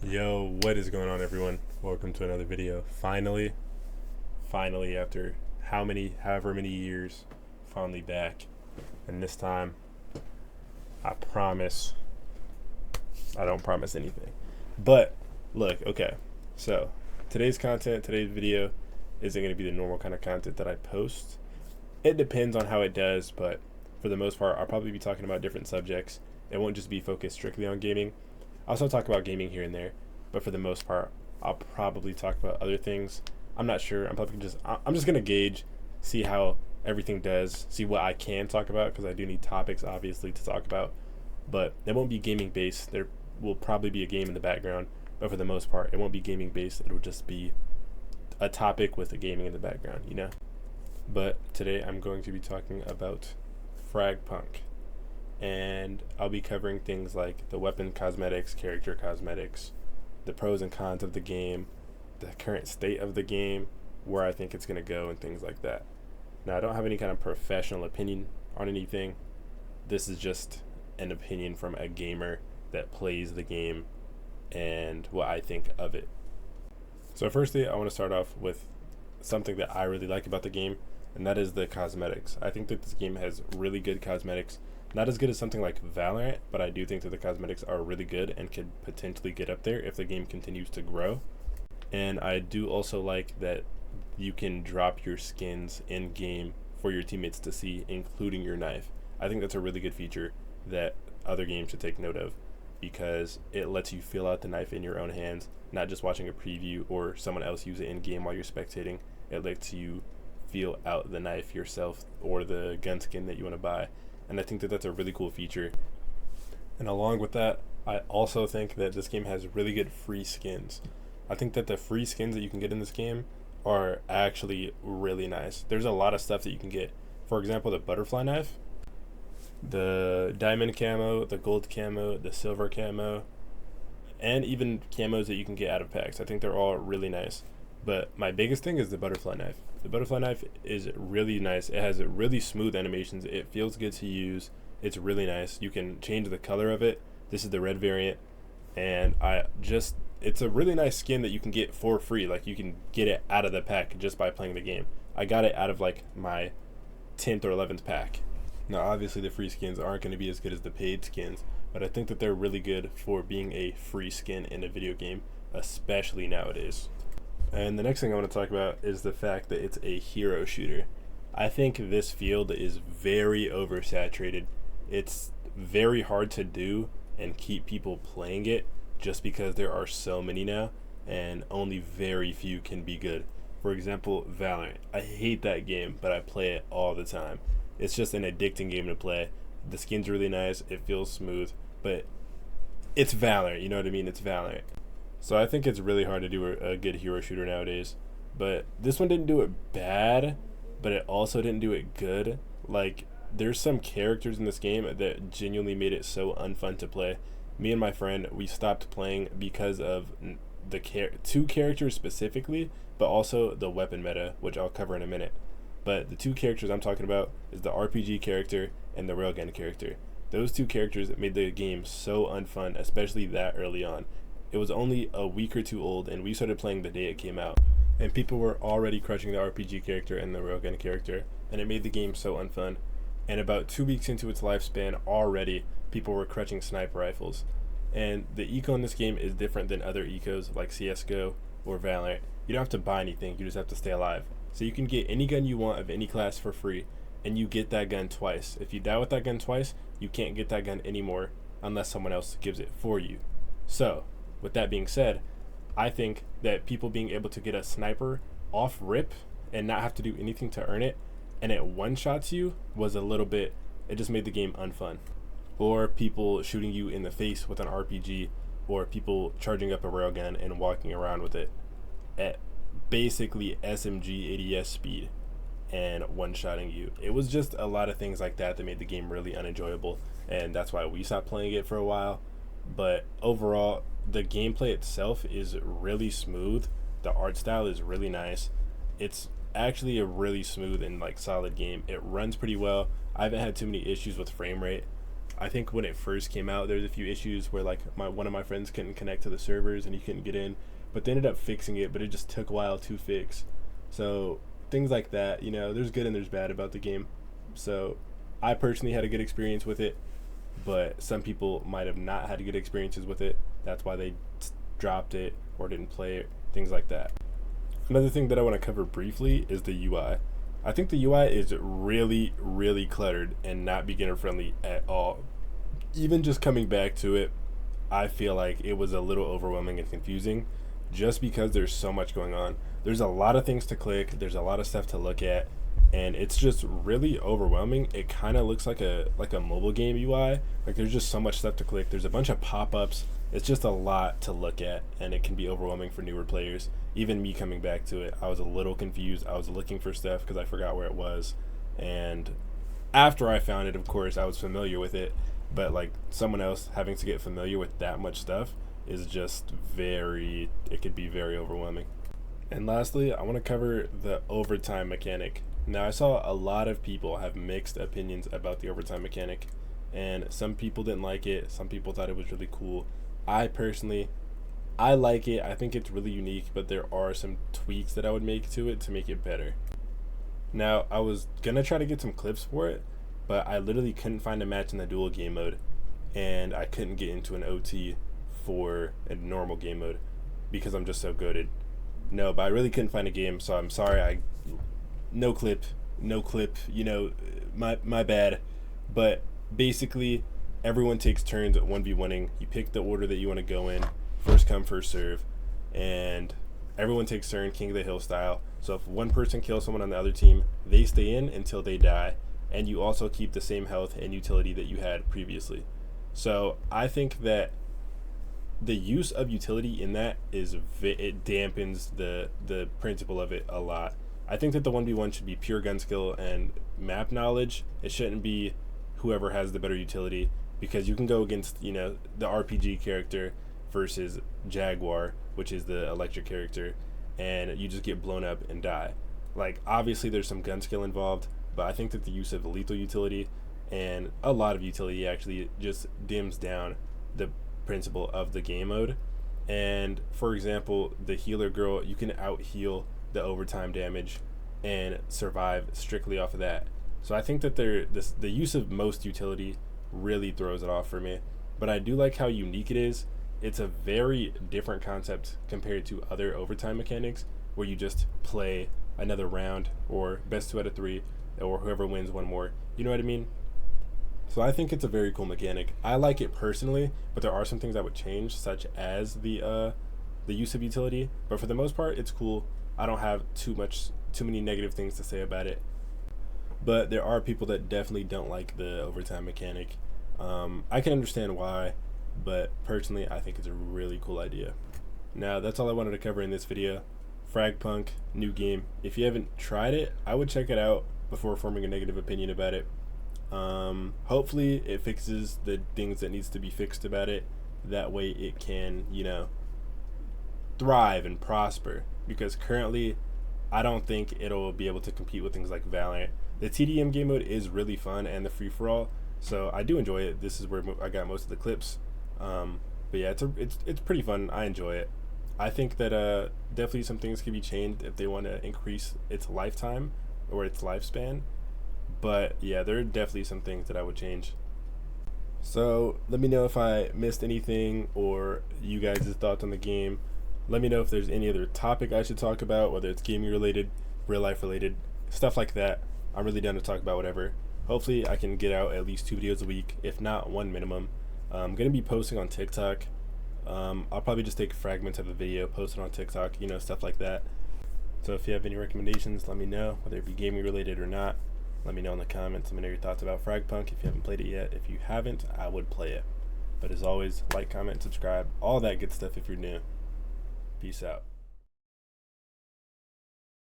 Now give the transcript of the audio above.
Yo, what is going on, everyone? Welcome to another video. Finally, after however many years, finally back. And this time, I promise, I don't promise anything. But, look, okay. So, today's video, isn't going to be the normal kind of content that I post. It depends on how it does, but for the most part, I'll probably be talking about different subjects. It won't just be focused strictly on gaming. I'll also talk about gaming here and there, but for the most part, I'll probably talk about other things. I'm not sure. I'm just gonna gauge, see how everything does, see what I can talk about, because I do need topics obviously to talk about. But it won't be gaming based. There will probably be a game in the background, but for the most part, it won't be gaming based. It'll just be a topic with a gaming in the background. But today I'm going to be talking about Fragpunk, and I'll be covering things like the weapon cosmetics, character cosmetics, the pros and cons of the game, the current state of the game, where I think it's going to go, and things like that. Now, I don't have any kind of professional opinion on anything. This is just an opinion from a gamer that plays the game and what I think of it. So firstly, I want to start off with something that I really like about the game, and that is the cosmetics. I think that this game has really good cosmetics. Not as good as something like Valorant, but I do think that the cosmetics are really good and could potentially get up there if the game continues to grow. And I do also like that you can drop your skins in game for your teammates to see, including your knife. I think that's a really good feature that other games should take note of, because it lets you feel out the knife in your own hands, not just watching a preview or someone else use it in game while you're spectating. It lets you feel out the knife yourself or the gun skin that you want to buy. And I think that that's a really cool feature. And along with that, I also think that this game has really good free skins. I think that the free skins that you can get in this game are actually really nice. There's a lot of stuff that you can get. For example, the butterfly knife, the diamond camo, the gold camo, the silver camo, and even camos that you can get out of packs. I think they're all really nice. But my biggest thing is the butterfly knife. The butterfly knife is really nice. It has really smooth animations. It feels good to use. It's really nice. You can change the color of it. This is the red variant. And it's a really nice skin that you can get for free. Like, you can get it out of the pack just by playing the game. I got it out of like my 10th or 11th pack. Now, obviously the free skins aren't going to be as good as the paid skins, but I think that they're really good for being a free skin in a video game, especially nowadays. And the next thing I want to talk about is the fact that it's a hero shooter. I think this field is very oversaturated. It's very hard to do and keep people playing it just because there are so many now, and only very few can be good. For example, Valorant. I hate that game, but I play it all the time. It's just an addicting game to play. The skin's really nice, it feels smooth, but it's Valorant, you know what I mean? It's Valorant. So I think it's really hard to do a good hero shooter nowadays. But this one didn't do it bad, but it also didn't do it good. Like, there's some characters in this game that genuinely made it so unfun to play. Me and my friend, we stopped playing because of the two characters specifically, but also the weapon meta, which I'll cover in a minute. But the two characters I'm talking about is the RPG character and the railgun character. Those two characters made the game so unfun, especially that early on. It was only a week or two old, and we started playing the day it came out. And people were already crushing the RPG character and the railgun character, and it made the game so unfun. And about 2 weeks into its lifespan, already people were crushing sniper rifles. And the eco in this game is different than other ecos like CSGO or Valorant. You don't have to buy anything, you just have to stay alive. So you can get any gun you want of any class for free, and you get that gun twice. If you die with that gun twice, you can't get that gun anymore unless someone else gives it for you. So, with that being said, I think that people being able to get a sniper off rip and not have to do anything to earn it, and it one-shots you, was a little bit, it just made the game unfun. Or people shooting you in the face with an RPG, or people charging up a railgun and walking around with it at basically SMG ADS speed and one-shotting you. It was just a lot of things like that that made the game really unenjoyable, and that's why we stopped playing it for a while. But overall, the gameplay itself is really smooth. The art style is really nice. It's actually a really smooth and like solid game. It runs pretty well. I haven't had too many issues with frame rate. I think when it first came out, there was a few issues where like one of my friends couldn't connect to the servers and he couldn't get in, but they ended up fixing it. But it just took a while to fix. So things like that, you know, there's good and there's bad about the game. So I personally had a good experience with it, but some people might have not had good experiences with it. That's why they dropped it or didn't play it, things like that. Another thing that I want to cover briefly is the UI. I think the UI is really, really cluttered and not beginner friendly at all. Even just coming back to it, I feel like it was a little overwhelming and confusing just because there's so much going on. There's a lot of things to click, there's a lot of stuff to look at, and it's just really overwhelming. It kind of looks like a mobile game UI. Like there's just so much stuff to click. There's a bunch of pop-ups. It's just a lot to look at, and it can be overwhelming for newer players. Even me coming back to it, I was a little confused. I was looking for stuff because I forgot where it was, and after I found it, of course, I was familiar with it. But like someone else having to get familiar with that much stuff is just it could be very overwhelming. And lastly, I want to cover the overtime mechanic. Now, I saw a lot of people have mixed opinions about the overtime mechanic, and some people didn't like it. Some people thought it was really cool. I personally, I like it. I think it's really unique, but there are some tweaks that I would make to it to make it better. Now, I was gonna try to get some clips for it, but I literally couldn't find a match in the dual game mode, and I couldn't get into an OT for a normal game mode because I'm just so goated. No, but I really couldn't find a game, so I'm sorry. No clip, you know, my bad. But basically, everyone takes turns at 1v1ing. You pick the order that you want to go in, first come, first serve, and everyone takes turn, King of the Hill style. So if one person kills someone on the other team, they stay in until they die, and you also keep the same health and utility that you had previously. So I think that the use of utility in that it dampens the principle of it a lot. I think that the 1v1 should be pure gun skill and map knowledge. It shouldn't be whoever has the better utility, because you can go against, you know, the RPG character versus Jaguar, which is the electric character, and you just get blown up and die. Like, obviously there's some gun skill involved, but I think that the use of lethal utility and a lot of utility actually just dims down the principle of the game mode. And for example, the healer girl, you can out heal the overtime damage and survive strictly off of that. So I think that the use of most utility really throws it off for me. But I do like how unique it is. It's a very different concept compared to other overtime mechanics where you just play another round or best 2 out of 3 or whoever wins one more. You know what I mean? So I think it's a very cool mechanic. I like it personally, but there are some things I would change, such as the use of utility. But for the most part, it's cool. I don't have too many negative things to say about it. But there are people that definitely don't like the overtime mechanic. I can understand why, but personally, I think it's a really cool idea. Now, that's all I wanted to cover in this video. Fragpunk, new game. If you haven't tried it, I would check it out before forming a negative opinion about it. Hopefully it fixes the things that needs to be fixed about it. That way it can, you know, thrive and prosper, because currently I don't think it'll be able to compete with things like Valorant. The TDM game mode is really fun, and the free-for-all, so I do enjoy it. This is where I got most of the clips. But yeah, it's pretty fun. I enjoy it. I think that definitely some things can be changed if they want to increase its lifetime or its lifespan. But yeah, there are definitely some things that I would change. So let me know if I missed anything or you guys' thoughts on the game. Let me know if there's any other topic I should talk about, whether it's gaming related, real life related, stuff like that. I'm really down to talk about whatever. Hopefully I can get out at least 2 videos a week, if not 1 minimum. I'm going to be posting on TikTok. I'll probably just take fragments of a video, post it on TikTok, you know, stuff like that. So if you have any recommendations, let me know, whether it be gaming related or not. Let me know in the comments. Let me know your thoughts about Fragpunk if you haven't played it yet. If you haven't, I would play it. But as always, like, comment, subscribe, all that good stuff if you're new. Peace out.